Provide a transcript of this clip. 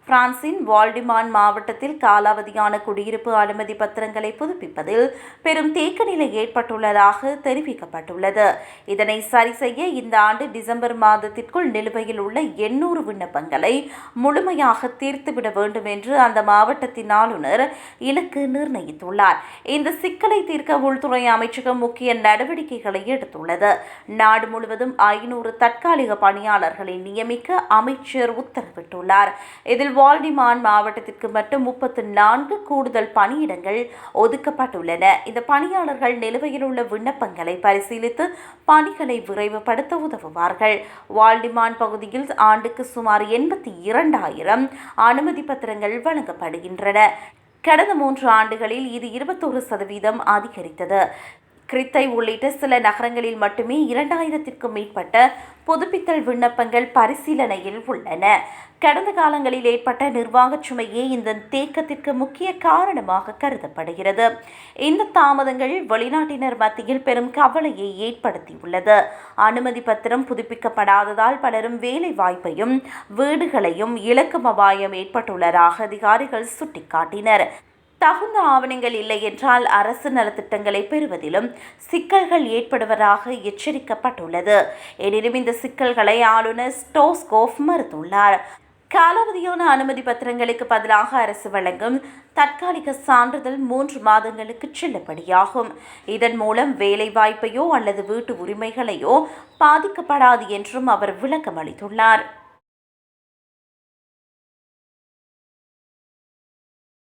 பிரான்சின் வால்டிமான் மாவட்டத்தில் காலாவதியான குடியிருப்பு அனுமதி பத்திரங்களை புதுப்பிப்பதில் பெரும் தேக்க நிலை ஏற்பட்டுள்ளதாக தெரிவிக்கப்பட்டுள்ளது. இதனை சரி செய்ய இந்த ஆண்டு டிசம்பர் மாதத்திற்குள் நிலுவையில் உள்ள 800 விண்ணப்பங்களை முழுமையாக தீர்த்துவிட வேண்டும் என்று அந்த மாவட்டத்தின் ஆளுநர் இலக்கு நிர்ணயித்துள்ளார். இந்த சிக்கலை தீர்க்க உள்துறை அமைச்சகம் முக்கிய நடவடிக்கைகளை எடுத்துள்ளது. நாடு முழுவதும் 500 தற்காலிக பணியாளர்களை நியமிக்க அமைச்சர் உத்தரவிட்டுள்ளார். இதில் வால்டிமான் மாவட்டத்திற்கு மட்டும் 34 கூடுதல் பணியிடங்கள் ஒதுக்கப்பட்டுள்ளன. இந்த பணியாளர்கள் நிலுவையில் உள்ள விண்ணப்பங்களை பரிசீலித்து பணிகளை விரைவுபடுத்த உதவுவார்கள். வால்டிமான் பகுதியில் ஆண்டுக்கு சுமார் 82,000 அனுமதி பத்திரங்கள் வழங்கப்படுகின்றன. கடந்த 3 ஆண்டுகளில் இது 21% அதிகரித்தது. கிரித்தை உள்ளிட்ட சில நகரங்களில் மட்டுமே 2000க்கும் மேற்பட்ட புதுப்பித்தல் விண்ணப்பங்கள் பரிசீலனையில் உள்ளன. கடந்த காலங்களில் ஏற்பட்ட நிர்வாகச் சுமையே இந்த தேக்கத்திற்கு முக்கிய காரணமாக கருதப்படுகிறது. இந்த தாமதங்கள் வெளிநாட்டினர் மத்தியில் பெரும் கவலையை ஏற்படுத்தியுள்ளது. அனுமதி பத்திரம் புதுப்பிக்கப்படாததால் பலரும் வேலை வாய்ப்பையும் வீடுகளையும் இழக்கும் அபாயம் ஏற்பட்டுள்ளதாக அதிகாரிகள் சுட்டிக்காட்டினர். தகுந்த ஆவணங்கள் இல்லை என்றால் அரசு நலத்திட்டங்களை பெறுவதிலும் சிக்கல்கள் ஏற்படுவதாக எச்சரிக்கப்பட்டுள்ளது. எனினும் இந்த சிக்கல்களை ஆளுநர் ஸ்டோஸ்கோஃப் மறுத்துள்ளார். காலாவதியான அனுமதி பத்திரங்களுக்கு பதிலாக அரசு வழங்கும் தற்காலிக சான்றிதழ் 3 மாதங்களுக்கு செல்லுபடியாகும். இதன் மூலம் வேலை வாய்ப்பையோ அல்லது வீட்டு உரிமைகளையோ பாதிக்கப்படாது என்றும் அவர் விளக்கம் அளித்துள்ளார்.